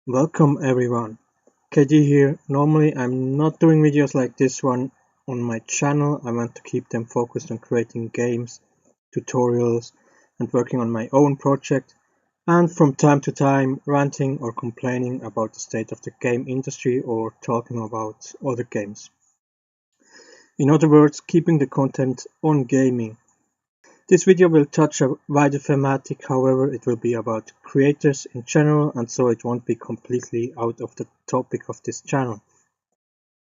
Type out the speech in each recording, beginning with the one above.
Welcome everyone, KD here. Normally I'm not doing videos like this one on my channel. I want to keep them focused on creating games, tutorials and working on my own project, and from time to time ranting or complaining about the state of the game industry or talking about other games. In other words, keeping the content on gaming. This video will touch a wider thematic, however it will be about creators in general, and so it won't be completely out of the topic of this channel.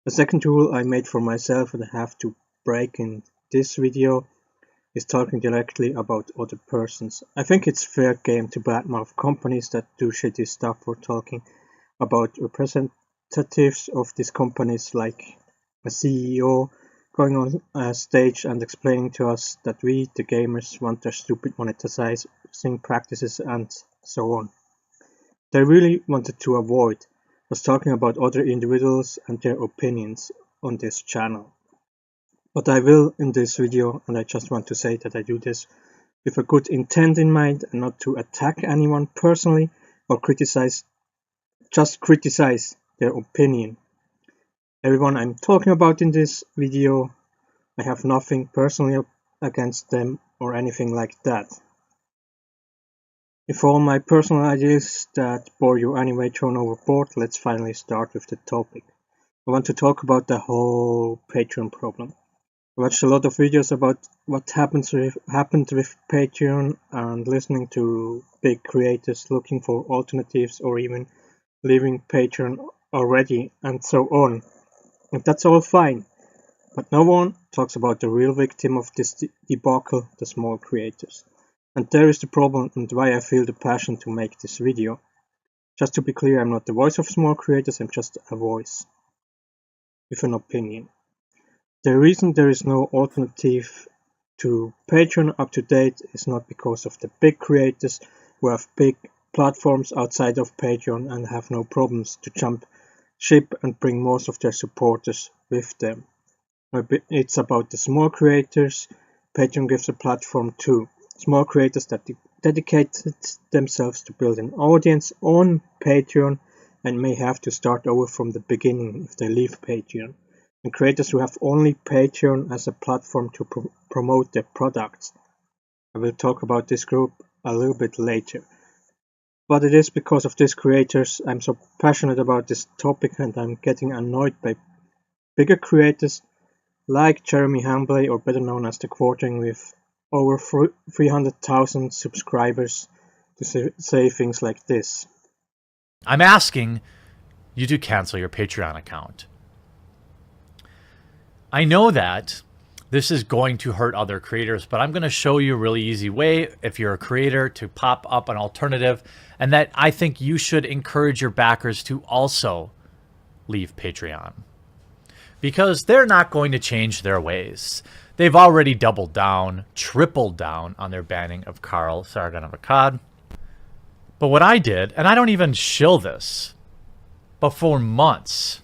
The second rule I made for myself and I have to break in this video is talking directly about other persons. I think it's fair game to badmouth companies that do shitty stuff for talking about representatives of these companies, like a CEO going on a stage and explaining to us that we, the gamers, want their stupid monetizing practices and so on. What I really wanted to avoid was talking about other individuals and their opinions on this channel. But I will in this video, and I just want to say that I do this with a good intent in mind and not to attack anyone personally or just criticize their opinion. Everyone I'm talking about in this video, I have nothing personally against them or anything like that. If all my personal ideas that bore you anyway thrown overboard, let's finally start with the topic. I want to talk about the whole Patreon problem. I watched a lot of videos about what happened with Patreon and listening to big creators looking for alternatives or even leaving Patreon already and so on. And that's all fine, but no one talks about the real victim of this debacle, the small creators. And there is the problem and why I feel the passion to make this video. Just to be clear, I'm not the voice of small creators, I'm just a voice with an opinion. The reason there is no alternative to Patreon up to date is not because of the big creators who have big platforms outside of Patreon and have no problems to jump ship and bring most of their supporters with them. It's about the small creators Patreon gives a platform to. Small creators that dedicated themselves to build an audience on Patreon and may have to start over from the beginning if they leave Patreon. And creators who have only Patreon as a platform to promote their products. I will talk about this group a little bit later. But it is because of these creators I'm so passionate about this topic, and I'm getting annoyed by bigger creators like Jeremy Hambley, or better known as the Quartering, with over 300,000 subscribers, to say things like this. I'm asking you to cancel your Patreon account. I know that this is going to hurt other creators, but I'm going to show you a really easy way, if you're a creator, to pop up an alternative, and that I think you should encourage your backers to also leave Patreon. Because they're not going to change their ways. They've already doubled down, tripled down on their banning of Carl Sargon of Akkad. But what I did, and I don't even shill this, but for months,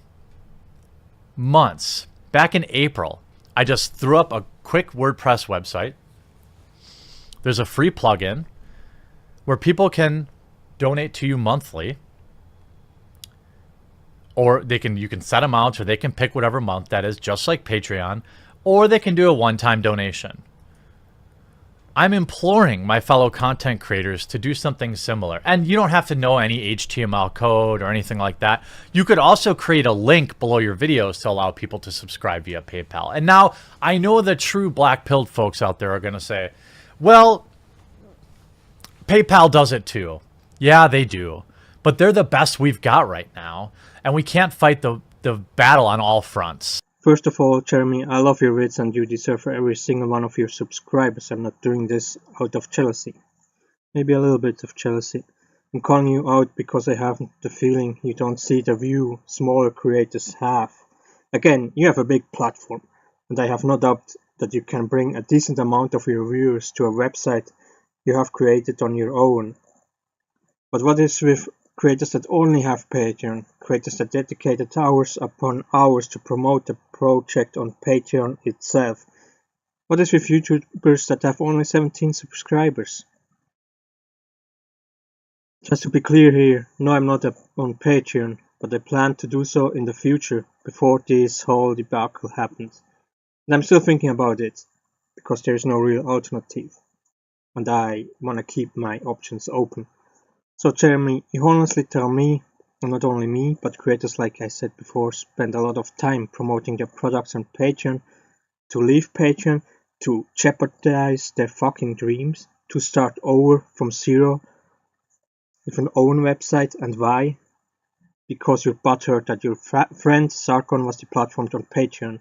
back in April, I just threw up a quick WordPress website. There's a free plugin where people can donate to you monthly, or you can set amounts, or they can pick whatever month that is, just like Patreon, or they can do a one-time donation. I'm imploring my fellow content creators to do something similar. And you don't have to know any HTML code or anything like that. You could also create a link below your videos to allow people to subscribe via PayPal. And now I know the true black-pilled folks out there are going to say, well, PayPal does it too. Yeah, they do. But they're the best we've got right now. And we can't fight the battle on all fronts. First of all, Jeremy, I love your vids and you deserve every single one of your subscribers. I'm not doing this out of jealousy. Maybe a little bit of jealousy. I'm calling you out because I have the feeling you don't see the view smaller creators have. Again, you have a big platform, and I have no doubt that you can bring a decent amount of your viewers to a website you have created on your own. But what is with creators that only have Patreon, creators that dedicated hours upon hours to promote the project on Patreon itself? What is with YouTubers that have only 17 subscribers? Just to be clear here, no, I'm not on Patreon, but I plan to do so in the future, before this whole debacle happens. And I'm still thinking about it, because there is no real alternative, and I wanna keep my options open. So Jeremy, you honestly tell me, and not only me, but creators like I said before spend a lot of time promoting their products on Patreon, to leave Patreon, to jeopardize their fucking dreams, to start over from zero with an own website, and why? Because you're butthurt that your friend Sarkon was deplatformed on Patreon.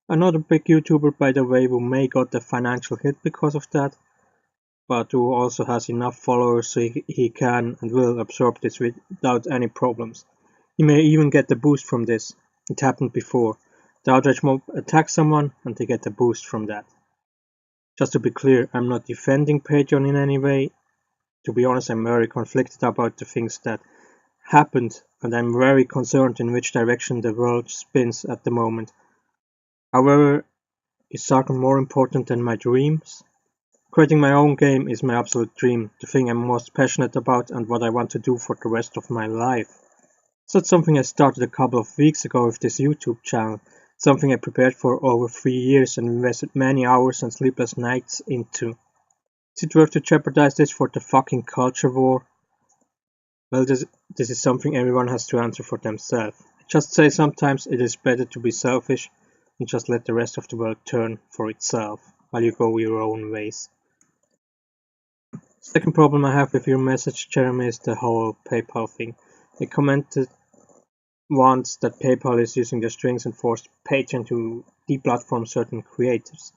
Another big YouTuber, by the way, who may got a financial hit because of that, but who also has enough followers so he can and will absorb this without any problems. He may even get a boost from this. It happened before. The outrage mob attacks someone and they get a boost from that. Just to be clear, I'm not defending Patreon in any way. To be honest, I'm very conflicted about the things that happened, and I'm very concerned in which direction the world spins at the moment. However, is Sargon more important than my dreams? Creating my own game is my absolute dream, the thing I'm most passionate about and what I want to do for the rest of my life. It's not something I started a couple of weeks ago with this YouTube channel, it's something I prepared for over 3 years and invested many hours and sleepless nights into. Is it worth to jeopardize this for the fucking culture war? Well, this is something everyone has to answer for themselves. I just say sometimes it is better to be selfish and just let the rest of the world turn for itself while you go your own ways. Second problem I have with your message, Jeremy, is the whole PayPal thing. I commented once that PayPal is using the strings and forced Patreon to deplatform certain creators,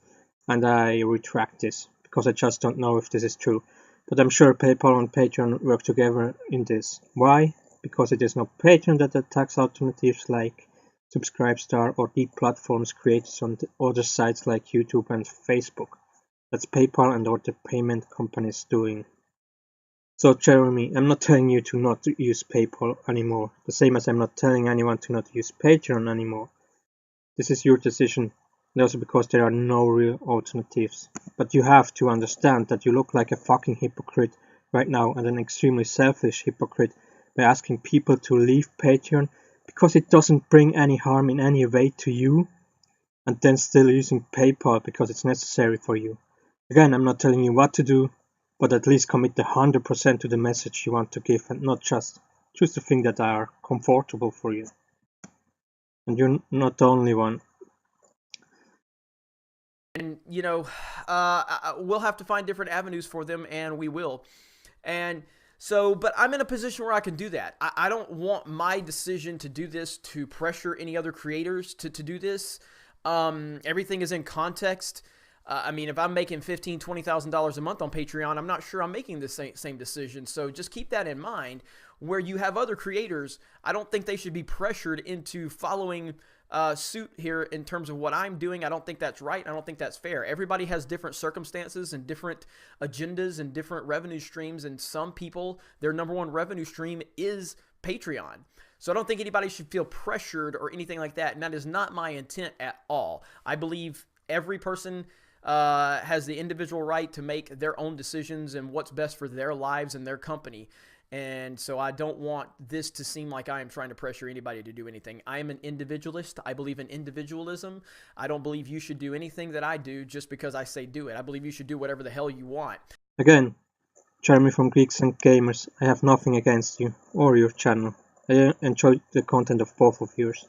and I retract this, because I just don't know if this is true. But I'm sure PayPal and Patreon work together in this. Why? Because it is not Patreon that attacks alternatives like Subscribestar or deplatforms creators on other sites like YouTube and Facebook. That's PayPal and other payment companies doing. So Jeremy, I'm not telling you to not use PayPal anymore, the same as I'm not telling anyone to not use Patreon anymore. This is your decision, and also because there are no real alternatives. But you have to understand that you look like a fucking hypocrite right now, and an extremely selfish hypocrite, by asking people to leave Patreon because it doesn't bring any harm in any way to you, and then still using PayPal because it's necessary for you. Again, I'm not telling you what to do, but at least commit 100% to the message you want to give and not just choose the things that are comfortable for you. And you're not the only one. And we'll have to find different avenues for them, and we will. And so, but I'm in a position where I can do that. I don't want my decision to do this to pressure any other creators to do this. Everything is in context. I mean, if I'm making $15,000, $20,000 a month on Patreon, I'm not sure I'm making the same decision. So just keep that in mind. Where you have other creators, I don't think they should be pressured into following suit here in terms of what I'm doing. I don't think that's right. I don't think that's fair. Everybody has different circumstances and different agendas and different revenue streams. And some people, their number one revenue stream is Patreon. So I don't think anybody should feel pressured or anything like that. And that is not my intent at all. I believe every person has the individual right to make their own decisions and what's best for their lives and their company. And so I don't want this to seem like I am trying to pressure anybody to do anything. I am an individualist. I believe in individualism. I don't believe you should do anything that I do just because I say do it. I believe you should do whatever the hell you want. Again, Jeremy from Geeks and Gamers, I have nothing against you or your channel. I enjoy the content of both of yours.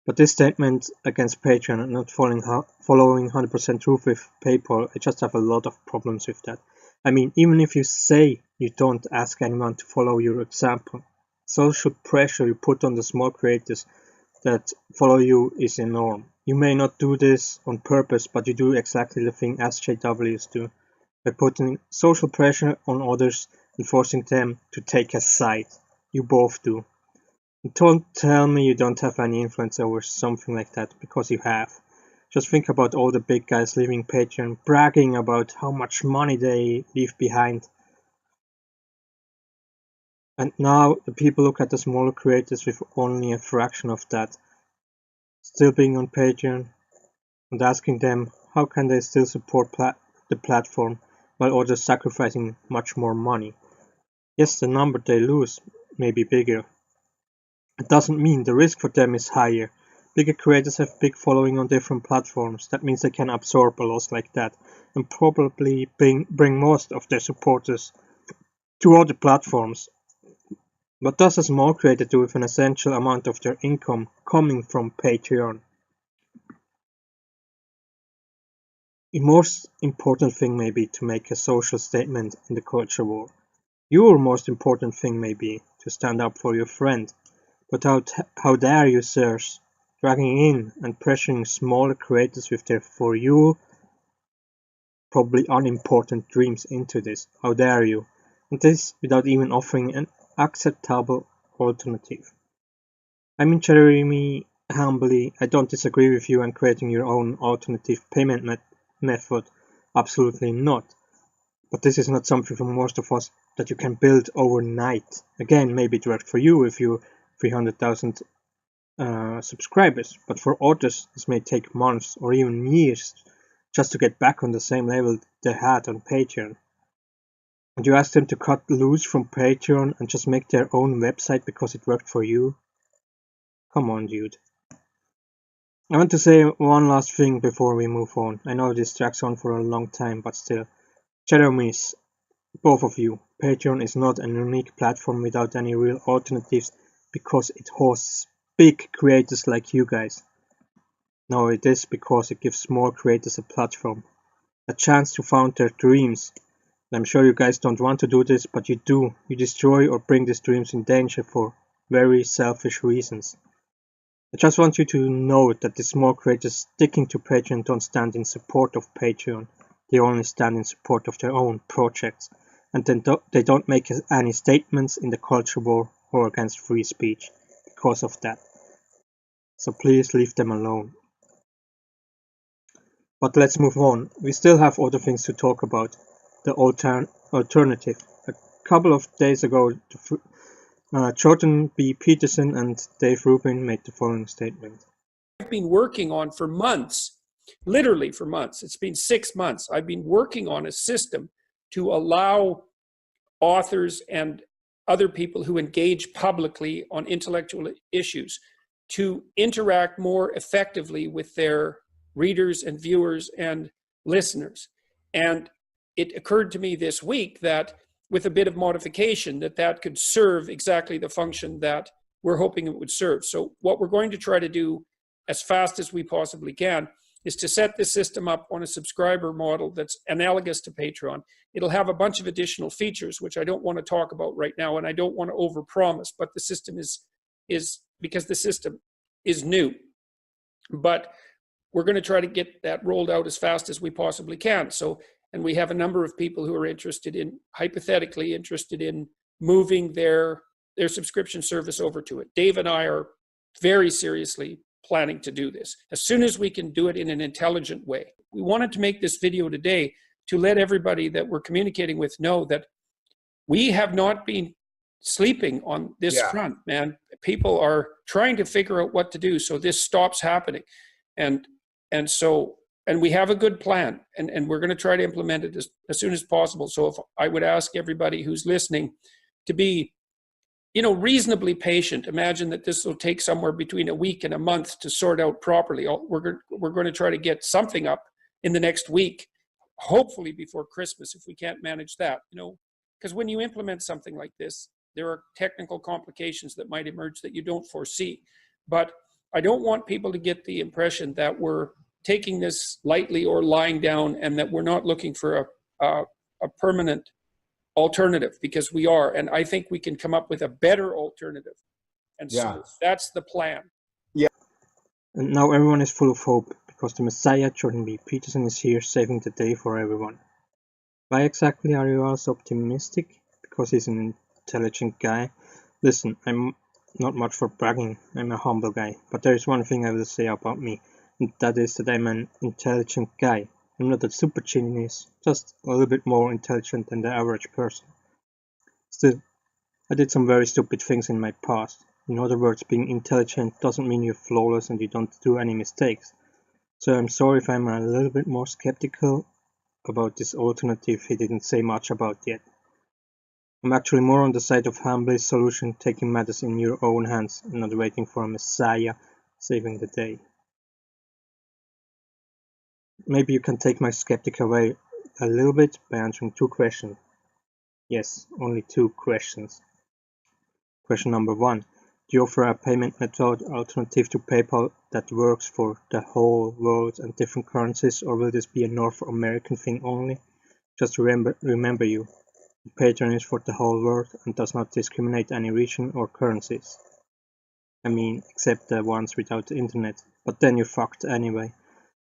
But this statement against Patreon and not following 100% truth with PayPal, I just have a lot of problems with that. I mean, even if you say you don't ask anyone to follow your example, social pressure you put on the small creators that follow you is enormous. You may not do this on purpose, but you do exactly the thing SJWs do, by putting social pressure on others and forcing them to take a side. You both do. And don't tell me you don't have any influence over something like that, because you have. Just think about all the big guys leaving Patreon, bragging about how much money they leave behind. And now the people look at the smaller creators with only a fraction of that, still being on Patreon, and asking them how can they still support the platform while others sacrificing much more money. Yes, the number they lose may be bigger. It doesn't mean the risk for them is higher. Bigger creators have big following on different platforms. That means they can absorb a loss like that and probably bring most of their supporters to other platforms. What does a small creator do with an essential amount of their income coming from Patreon? The most important thing may be to make a social statement in the culture war. Your most important thing may be to stand up for your friend. But how dare you, sirs, dragging in and pressuring smaller creators with their for you probably unimportant dreams into this? How dare you? And this without even offering an acceptable alternative. I mean, Jeremy, humbly, I don't disagree with you on creating your own alternative payment method. Absolutely not. But this is not something for most of us that you can build overnight. Again, maybe it worked for you if you 300,000 subscribers, but for others this may take months or even years just to get back on the same level they had on Patreon. And you ask them to cut loose from Patreon and just make their own website because it worked for you? Come on, dude. I want to say one last thing before we move on. I know this drags on for a long time, but still. Jeremy's, both of you, Patreon is not a unique platform without any real alternatives because it hosts big creators like you guys. No, it is because it gives small creators a platform, a chance to found their dreams. I'm sure you guys don't want to do this, but you do. You destroy or bring these dreams in danger for very selfish reasons. I just want you to know that the small creators sticking to Patreon don't stand in support of Patreon. They only stand in support of their own projects, and then they don't make any statements in the culture war or against free speech because of that. So please leave them alone. But let's move on. We still have other things to talk about. The alternative. A couple of days ago, Jordan B. Peterson and Dave Rubin made the following statement. I've been working on for months, literally for months. It's been 6 months. I've been working on a system to allow authors and other people who engage publicly on intellectual issues to interact more effectively with their readers and viewers and listeners. And it occurred to me this week that with a bit of modification, that could serve exactly the function that we're hoping it would serve. So what we're going to try to do as fast as we possibly can is to set this system up on a subscriber model that's analogous to Patreon. It'll have a bunch of additional features, which I don't want to talk about right now, and I don't want to overpromise, but the system is because the system is new. But we're going to try to get that rolled out as fast as we possibly can. So, and we have a number of people who are interested in, hypothetically interested in moving their subscription service over to it. Dave and I are very seriously planning to do this as soon as we can do it in an intelligent way. We wanted to make this video today to let everybody that we're communicating with know that we have not been sleeping on this front, man. People are trying to figure out what to do so this stops happening. And we have a good plan, and we're going to try to implement it as soon as possible. So if I would ask everybody who's listening to be, reasonably patient. Imagine that this will take somewhere between a week and a month to sort out properly. We're going to try to get something up in the next week, hopefully before Christmas, if we can't manage that, because when you implement something like this, there are technical complications that might emerge that you don't foresee. But I don't want people to get the impression that we're taking this lightly or lying down and that we're not looking for a permanent alternative, because we are. And I think we can come up with a better alternative. And so that's the plan. And now everyone is full of hope because the Messiah, Jordan B. Peterson, is here saving the day for everyone. Why exactly are you all so optimistic? Because he's an intelligent guy? Listen, I'm not much for bragging, I'm a humble guy, but there is one thing I will say about me, and that is that I'm an intelligent guy. I'm not a super genius, just a little bit more intelligent than the average person. Still, I did some very stupid things in my past. In other words, being intelligent doesn't mean you're flawless and you don't do any mistakes. So I'm sorry if I'm a little bit more skeptical about this alternative he didn't say much about yet. I'm actually more on the side of humbly solution, taking matters in your own hands and not waiting for a messiah saving the day. Maybe you can take my skeptic away a little bit by answering 2 questions. Yes, only 2 questions. Question number 1. Do you offer a payment method alternative to PayPal that works for the whole world and different currencies, or will this be a North American thing only? Just remember you. Patreon is for the whole world and does not discriminate any region or currencies. I mean, except the ones without the internet. But then you're fucked anyway.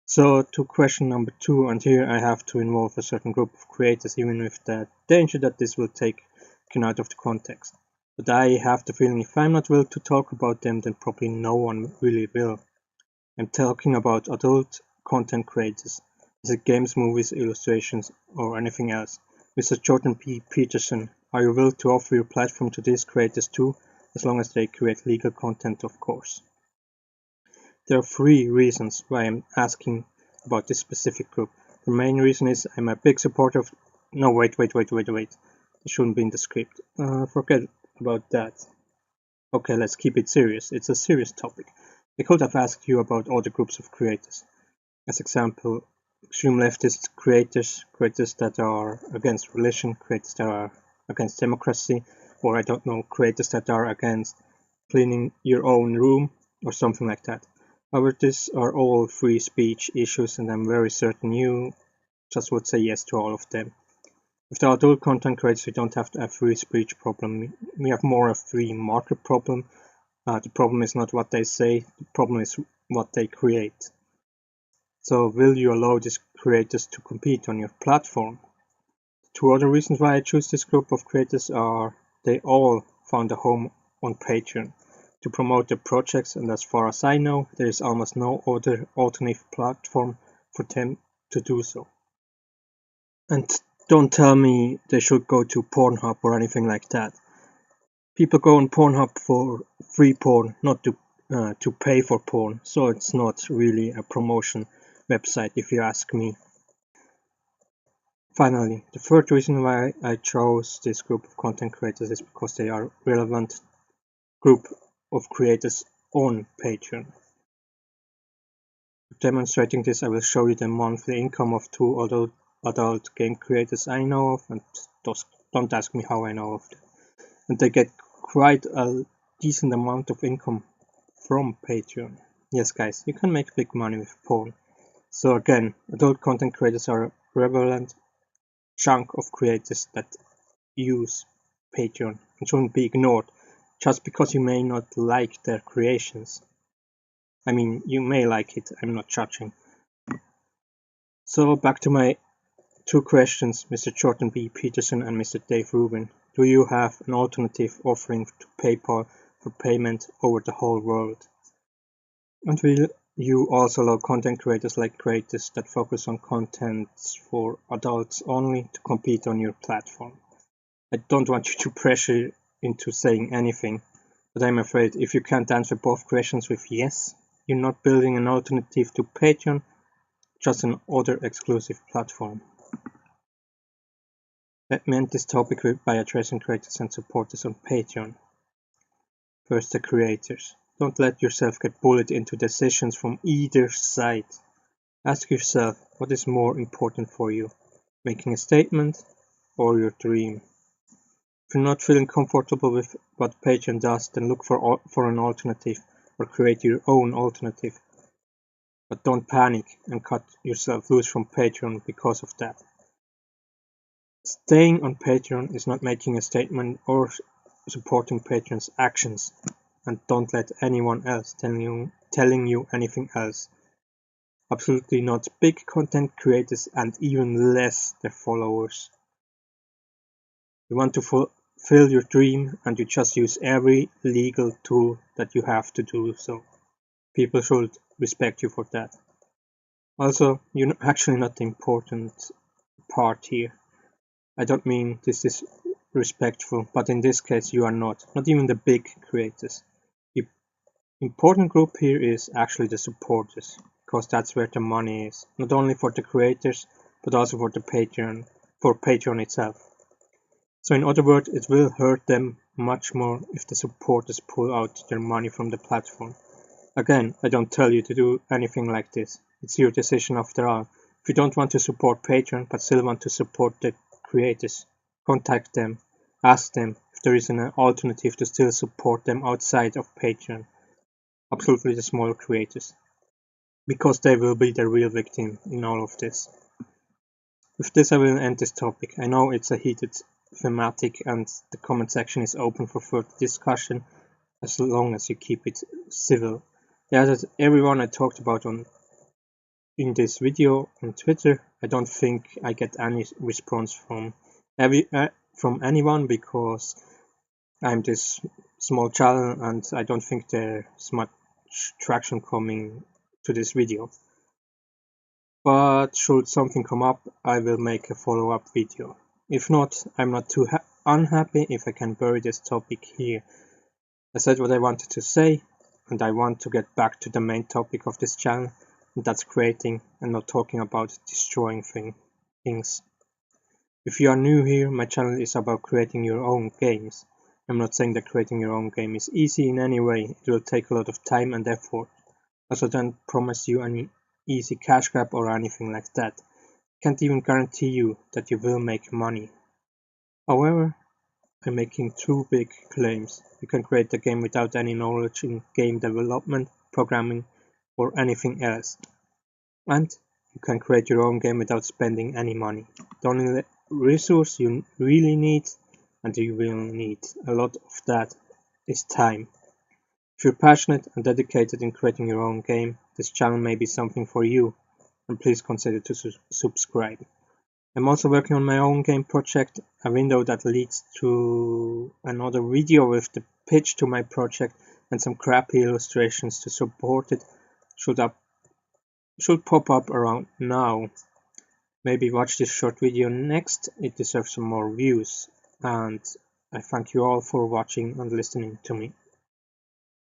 So to question number 2, and here I have to involve a certain group of creators, even with the danger that this will take out of the context. But I have the feeling if I'm not willing to talk about them, then probably no one really will. I'm talking about adult content creators, is it games, movies, illustrations, or anything else. Mr. Jordan P. Peterson, are you willing to offer your platform to these creators too, as long as they create legal content, of course? There are 3 reasons why I'm asking about this specific group. The main reason is I'm a big supporter of... No, wait. It shouldn't be in the script. Forget about that. Okay, let's keep it serious. It's a serious topic. I could have asked you about other groups of creators. As example, extreme leftist creators that are against religion, creators that are against democracy, or I don't know, creators that are against cleaning your own room, or something like that. However, these are all free speech issues, and I'm very certain you just would say yes to all of them. With the adult content creators, we don't have a free speech problem. We have more a free market problem. The problem is not what they say, the problem is what they create. So will you allow these creators to compete on your platform? 2 other reasons why I choose this group of creators are they all found a home on Patreon to promote their projects, and as far as I know, there is almost no other alternative platform for them to do so. And don't tell me they should go to Pornhub or anything like that. People go on Pornhub for free porn, not to pay for porn, so it's not really a promotion website if you ask me. Finally, the 3rd reason why I chose this group of content creators is because they are relevant group of creators on Patreon. Demonstrating this, I will show you the monthly income of 2 adult game creators I know of, and don't ask me how I know of them. And they get quite a decent amount of income from Patreon. Yes guys, you can make big money with porn. So again, adult content creators are a relevant chunk of creators that use Patreon and shouldn't be ignored just because you may not like their creations. I mean, you may like it, I'm not judging. So back to my 2 questions, Mr. Jordan B. Peterson and Mr. Dave Rubin. Do you have an alternative offering to PayPal for payment over the whole world? And will you also allow content creators like creators that focus on content for adults only to compete on your platform? I don't want you to pressure into saying anything, but I'm afraid if you can't answer both questions with yes, you're not building an alternative to Patreon, just an other exclusive platform. Let me end this topic by addressing creators and supporters on Patreon. First, the creators. Don't let yourself get bullied into decisions from either side. Ask yourself, what is more important for you? Making a statement or your dream? If you're not feeling comfortable with what Patreon does, then look for an alternative or create your own alternative. But don't panic and cut yourself loose from Patreon because of that. Staying on Patreon is not making a statement or supporting Patreon's actions, and don't let anyone else telling you anything else. Absolutely not big content creators and even less their followers. You want to fulfill your dream and you just use every legal tool that you have to do so. People should respect you for that. Also, you're actually not the important part here. I don't mean this is respectful, but in this case you are not even the big creators. The important group here is actually the supporters, because that's where the money is, not only for the creators, but also for Patreon itself. So in other words, it will hurt them much more if the supporters pull out their money from the platform. Again, I don't tell you to do anything like this. It's your decision after all. If you don't want to support Patreon but still want to support the creators, contact them, ask them if there is an alternative to still support them outside of Patreon. Absolutely the smaller creators. Because they will be the real victim in all of this. With this I will end this topic. I know it's a heated thematic and the comment section is open for further discussion as long as you keep it civil. Yeah, that's everyone I talked about in this video on Twitter. I don't think I get any response from anyone because I'm this small channel and I don't think there's much traction coming to this video. But should something come up, I will make a follow-up video. If not, I'm not too unhappy if I can bury this topic here. I said what I wanted to say, and I want to get back to the main topic of this channel, and that's creating and not talking about destroying things. If you are new here, my channel is about creating your own games. I'm not saying that creating your own game is easy in any way. It will take a lot of time and effort. Also, don't promise you any easy cash grab or anything like that. Can't even guarantee you that you will make money. However, I'm making two big claims. You can create a game without any knowledge in game development, programming, or anything else. And you can create your own game without spending any money. The only resource you really need, and you will need a lot of that, is time. If you're passionate and dedicated in creating your own game, this channel may be something for you, and please consider to subscribe. I'm also working on my own game project, a window that leads to another video with the pitch to my project and some crappy illustrations to support it should pop up around now. Maybe watch this short video next, it deserves some more views, and I thank you all for watching and listening to me.